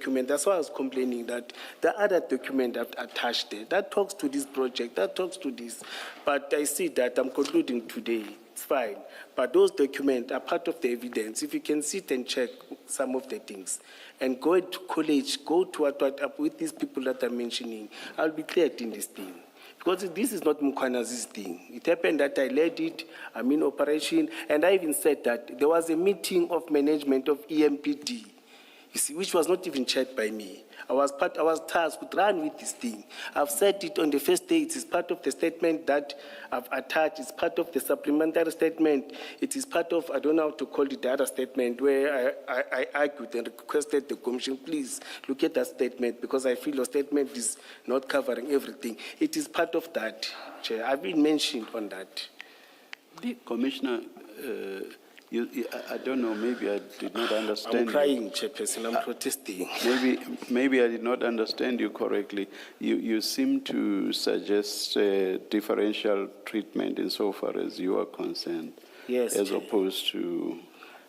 document. That's why I was complaining that the other document I've attached there, that talks to this project, that talks to this. But I see that I'm concluding today. It's fine. But those documents are part of the evidence. If you can sit and check some of the things and go to college, go to what with these people that I'm mentioning, I'll be cleared in this thing. Because this is not Mkhwanazi's thing. It happened that I led it, I'm in operation, and I even said that there was a meeting of management of EMPD, you see, which was not even chaired by me. I was tasked to run with this thing. I've said it on the first day. It is part of the statement that I've attached. It's part of the supplementary statement. It is part of, I don't know how to call it, the other statement where I argued and requested the commission, please look at that statement because I feel your statement is not covering everything. It is part of that, Chair. I've been mentioned on that. Commissioner, I don't know, maybe I did not understand. I'm crying, Chairperson, I'm protesting. Maybe I did not understand you correctly. You seem to suggest differential treatment insofar as you are concerned, yes, as Chair. Opposed to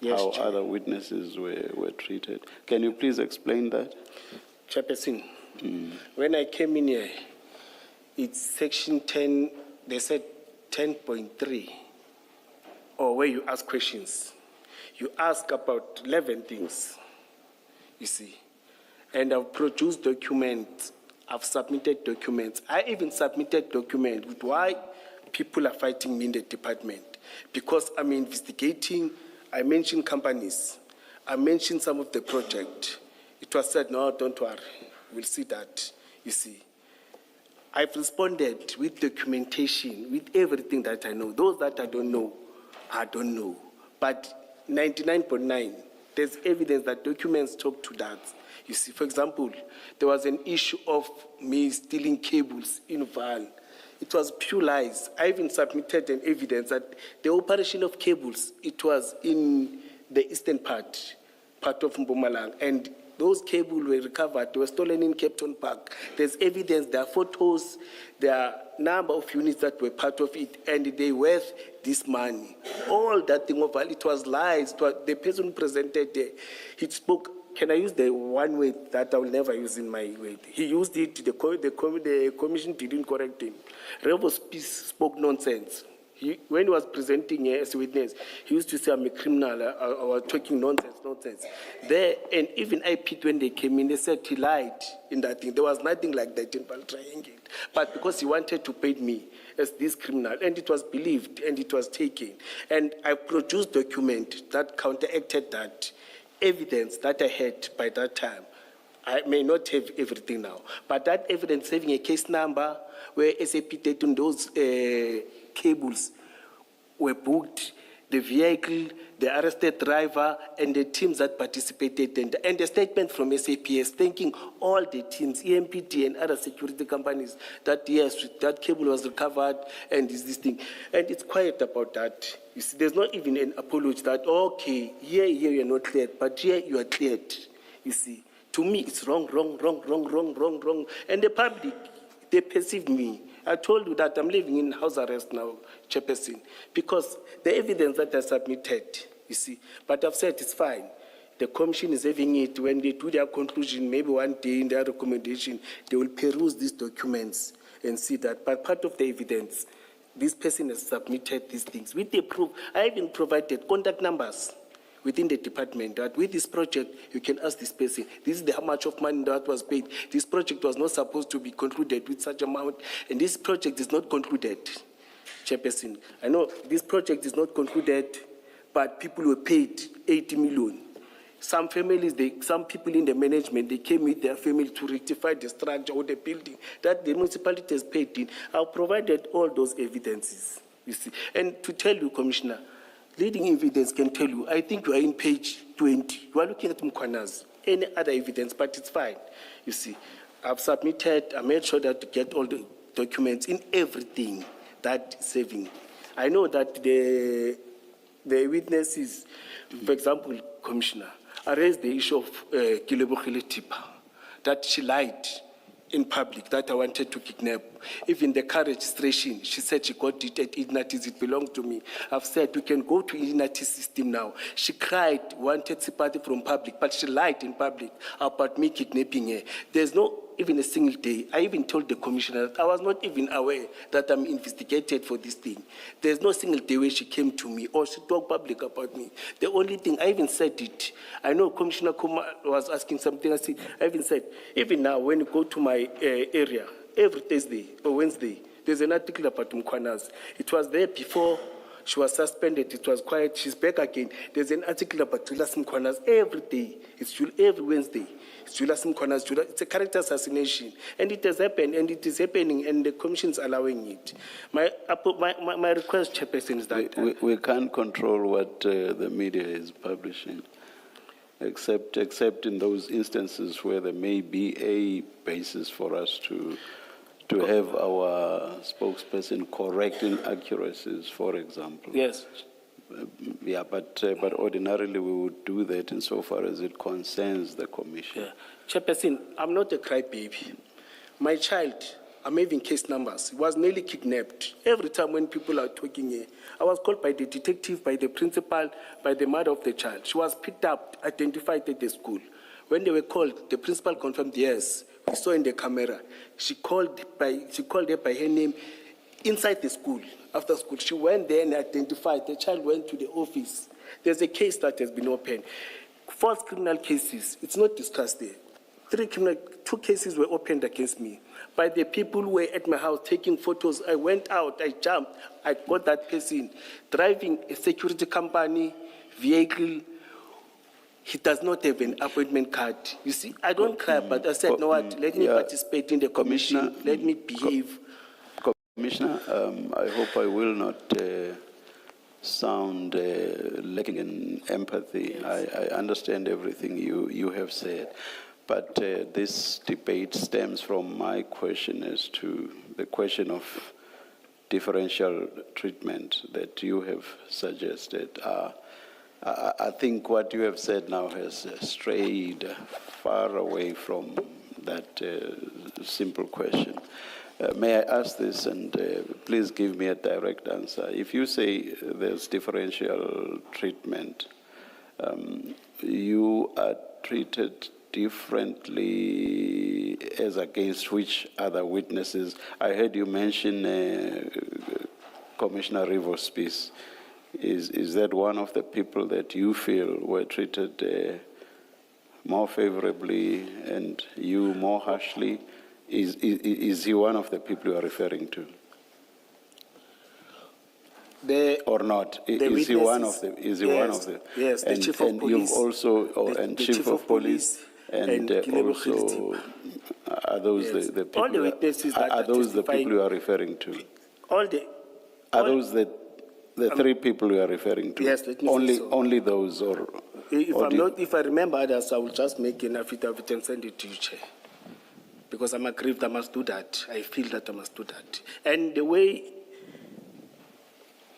yes, how Chair. other witnesses were treated. Can you please explain that? Chairperson, when I came in here, it's section 10, they said 10.3. Or where you ask questions. You ask about 11 things, you see. And I've produced documents, I've submitted documents. I even submitted documents with why people are fighting me in the department. Because I'm investigating, I mentioned companies, I mentioned some of the project. It was said, no, don't worry, we'll see that, you see. I've responded with documentation, with everything that I know. Those that I don't know, but 99.9, there's evidence that documents talk to that. You see, for example, there was an issue of me stealing cables in Val. It was pure lies. I even submitted an evidence that the operation of cables, it was in the eastern part of Mpumalanga, and those cables were recovered. They were stolen in Cape Town Park. There's evidence, there are photos, there are number of units that were part of it, and they worth this money. All that thing of it was lies. But the person who presented there, he spoke, can I use the one word that I will never use in my word? He used it, the commission didn't correct him. Revo spoke nonsense. When he was presenting as a witness, he used to say, I'm a criminal, I was talking nonsense. There, and even IPT, when they came in, they said he lied in that thing. There was nothing like that in Val Triangle. But because he wanted to pay me as this criminal, and it was believed, and it was taken. And I produced document that counteracted that evidence that I had by that time. I may not have everything now, but that evidence having a case number where SAP data on those cables were booked, the vehicle, the arrested driver, and the teams that participated, and the statement from SAPS thanking all the teams, EMPT and other security companies, that yes, that cable was recovered, and this thing. And it's quiet about that. You see, there's not even an apology that, okay, here you're not cleared, but here you are cleared, you see. To me, it's wrong. And the public, they perceive me. I told you that I'm living in house arrest now, Chairperson, because the evidence that I submitted, you see, but I've said it's fine. The commission is having it. When they do their conclusion, maybe one day in their recommendation, they will peruse these documents and see that. But part of the evidence, this person has submitted these things. With the proof, I even provided contact numbers within the department that with this project, you can ask this person, this is how much of money that was paid. This project was not supposed to be concluded with such amount, and this project is not concluded, Chairperson. I know this project is not concluded, but people were paid 80 million. Some families, some people in the management, they came with their family to rectify the structure or the building that the municipality has paid in. I've provided all those evidences, you see. And to tell you, Commissioner, leading evidence can tell you, I think you are in page 20. You are looking at Mkhwanazi, any other evidence, but it's fine. You see, I've submitted, I made sure that to get all the documents in everything that is saving. I know that the witnesses, for example, Commissioner, I raised the issue of Kilebokhele Tipa, that she lied in public that I wanted to kidnap. Even the car registration, she said she got it at Ignatis, it belonged to me. I've said we can go to Ignatis system now. She cried, wanted sympathy from public, but she lied in public about me kidnapping her. There's no even a single day. I even told the commissioner that I was not even aware that I'm investigated for this thing. There's no single day where she came to me or she talked public about me. The only thing, I even said it. I know Commissioner Kuma was asking something. I even said, even now when you go to my area, every Thursday or Wednesday, there's an article about Mkhwanazi. It was there before she was suspended. It was quiet. She's back again. There's an article about Julius Mkhwanazi every day. It's every Wednesday. It's Julius Mkhwanazi. It's a character assassination. And it has happened, and it is happening, and the commission's allowing it. My request, Chairperson, is that... We can't control what the media is publishing, except in those instances where there may be a basis for us to have our spokesperson correct inaccuracies, for example. Yes. Yeah, but ordinarily we would do that insofar as it concerns the commission. Yeah. Chairperson, I'm not a crybaby. My child, I'm having case numbers, was nearly kidnapped. Every time when people are talking here, I was called by the detective, by the principal, by the mother of the child. She was picked up, identified at the school. When they were called, the principal confirmed, yes, we saw in the camera. She called her by her name inside the school. After school, she went there and identified. The child went to the office. There's a case that has been opened. False criminal cases, it's not discussed there. 2 cases were opened against me by the people who were at my house taking photos. I went out, I jumped, I got that person driving a security company vehicle. He does not have an appointment card. You see, I don't cry, but I said, no, what? Let me participate in the commission. Let me behave. Commissioner, I hope I will not sound lacking in empathy. Yes. I understand everything you have said, but this debate stems from my question as to the question of differential treatment that you have suggested. I think what you have said now has strayed far away from that simple question. May I ask this, and please give me a direct answer. If you say there's differential treatment, you are treated differently as against which other witnesses? I heard you mention Commissioner Rivo's piece. Is that one of the people that you feel were treated more favorably and you more harshly? Is he one of the people you are referring to? Or not? Is he one of the? Is he one of the? Yes, the chief of police. You've also, and chief of police, and also, are those the people? All the witnesses that are those the people you are referring to? Are those the 3 people you are referring to? Yes, let me say so. Only those, or if I remember others, I will just make an affidavit and send it to you, Chair. Because I'm aggrieved, I must do that. I feel that I must do that. And the way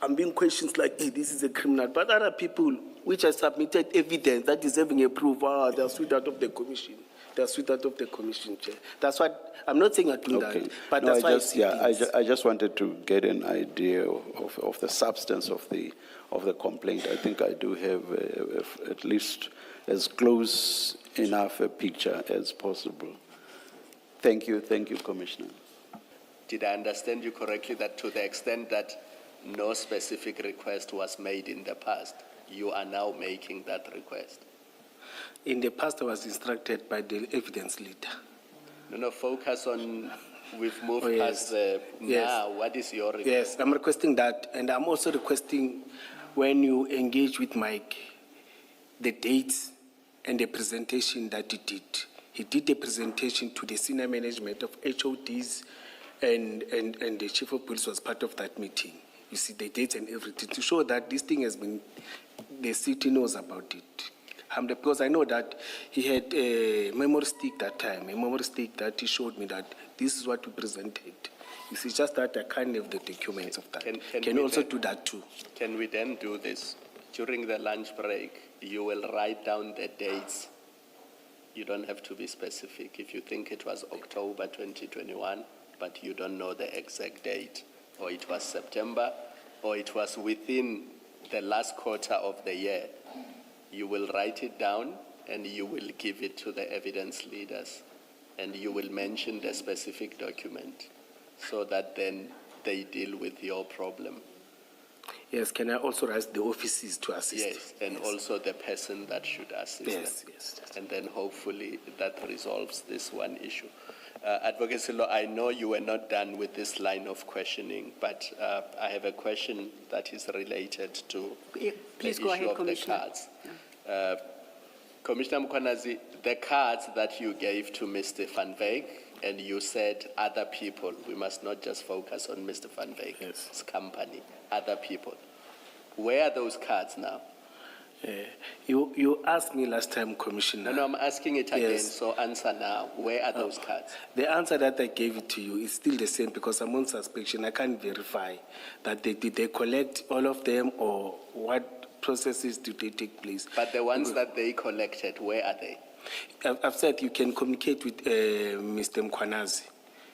I'm being questioned like, hey, this is a criminal, but other people which have submitted evidence that is having a proof, they are sweetheart of the commission. They are sweetheart of the commission, Chair. That's what, I'm not saying I do that, but no, that's why I see things. I just wanted to get an idea of the substance of the complaint. I think I do have at least as close enough a picture as possible. Thank you, Commissioner. Did I understand you correctly that to the extent that no specific request was made in the past, you are now making that request? In the past, I was instructed by the evidence leader. No, focus on, we've moved past yes. Now. What is your request? Yes, I'm requesting that, and I'm also requesting when you engage with Mike, the dates and the presentation that he did. He did a presentation to the senior management of HODs, and the chief of police was part of that meeting. You see the dates and everything to show that this thing has been, the city knows about it. Because I know that he had a memory stick that time, a memory stick that he showed me that this is what we presented. You see, just that I can't have the documents of that. Can also do that too. Can we then do this? During the lunch break, you will write down the dates You don't have to be specific. If you think it was October 2021, but you don't know the exact date, or it was September, or it was within the last quarter of the year, you will write it down and you will give it to the evidence leaders, and you will mention the specific document so that then they deal with your problem. Yes, can I also ask the offices to assist? Yes, and also the person that should assist Yes, them. yes. And then hopefully that resolves this one issue. Advocate Silo, I know you were not done with this line of questioning, but I have a question that is related to Please the go issue ahead, of Commissioner. the cards. Commissioner Mkhwanazi, the cards that you gave to Mr. Van Wyk, and you said other people, we must not just focus on Mr. Van Wyk's Yes. company, other people. Where are those cards now? You asked me last time, Commissioner. No, I'm asking it again, Yes. so answer now. Where are those cards? The answer that I gave it to you is still the same because I'm on suspicion. I can't verify that did they collect all of them or what processes did they take place. But the ones that they collected, where are they? I've said you can communicate with Mr. Mkhwanazi.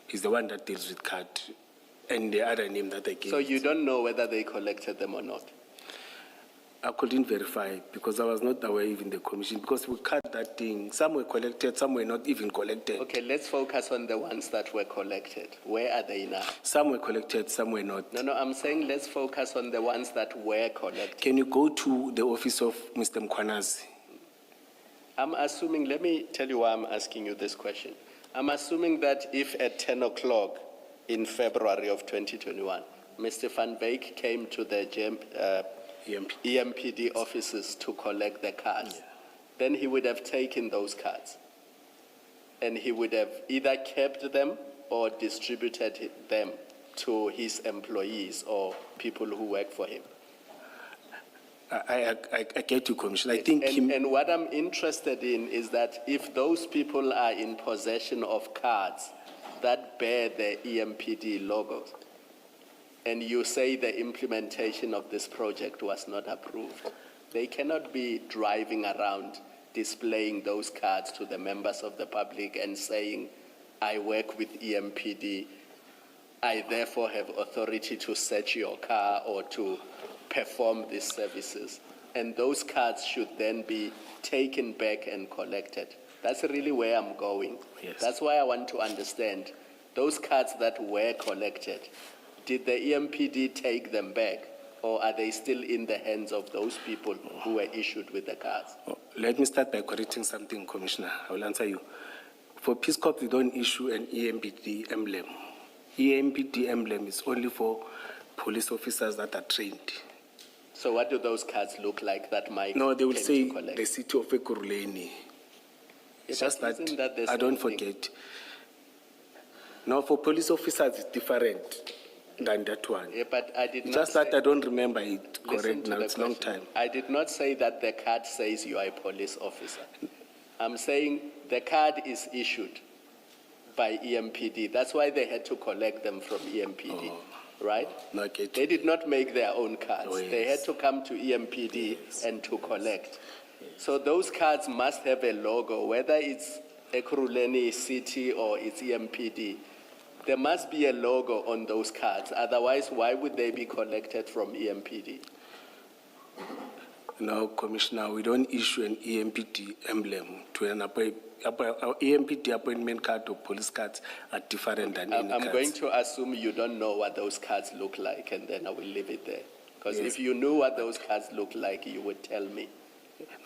He's the one that deals with card and the other name that I gave. So you don't know whether they collected them or not? I couldn't verify because I was not aware even the commission because we cut that thing. Some were collected, some were not even collected. Okay, let's focus on the ones that were collected. Where are they now? Some were collected, some were not. No, I'm saying let's focus on the ones that were collected. Can you go to the office of Mr. Mkhwanazi? I'm assuming, let me tell you why I'm asking you this question. I'm assuming that if at 10 o'clock in February of 2021, Mr. Van Wyk came to the EMPD offices to collect the cards, then he would have taken those cards. And he would have either kept them or distributed them to his employees or people who work for him. I get you, Commissioner. I think And what I'm interested in is that if those people are in possession of cards that bear the EMPD logo, and you say the implementation of this project was not approved, they cannot be driving around displaying those cards to the members of the public and saying, I work with EMPD, I therefore have authority to search your car or to perform these services. And those cards should then be taken back and collected. That's really where I'm going. Yes. That's why I want to understand those cards that were collected. Did the EMPD take them back, or are they still in the hands of those people who were issued with the cards? Let me start by correcting something, Commissioner. I will answer you. For Peace Corps, they don't issue an EMPD emblem. EMPD emblem is only for police officers that are trained. So what do those cards look like that Mike No, they will came say to collect? the city of Ekurhuleni. It's Yeah, just but that, isn't that the I don't same thing? forget. Now, for police officers, it's different than that one. Yeah, but I did It's not just that say- I don't remember it Listen correct to now. the It's a long question. time. I did not say that the card says you are a police officer. I'm saying the card is issued by EMPD. That's why they had to collect them from EMPD, right? No, I get They you. did not make their own cards. Oh, They yes. had to come to EMPD and to collect. So those cards must have a logo, whether it's Ekurhuleni City or it's EMPD. There must be a logo on those cards. Otherwise, why would they be collected from EMPD? No, Commissioner, we don't issue an EMPD emblem to an EMPD appointment card or police cards are different than any I'm cards. going to assume you don't know what those cards look like, and then I will leave it there. Because Yes. if you knew what those cards look like, you would tell me.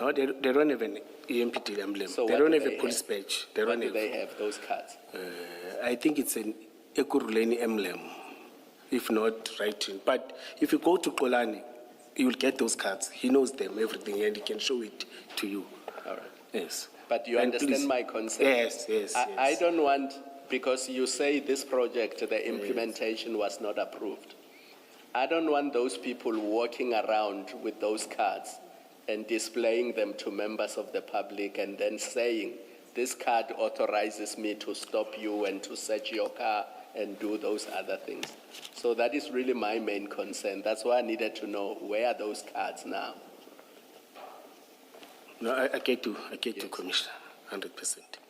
No, they don't have an EMPD emblem. So they what don't do have a they police have? badge. They What don't do have. they have, those cards? I think it's an Ekurhuleni emblem, if not writing. But if you go to Kolani, you will get those cards. He knows them, everything, and he can show it to you. All right. Yes. But you And understand please- my concern? Yes. I don't want, because you say this project, the implementation was not approved. I don't want those people walking around with those cards and displaying them to members of the public and then saying, this card authorizes me to stop you and to search your car and do those other things. So that is really my main concern. That's why I needed to know, where are those cards now? No, I get you. I get you, Yes. Commissioner. 100%.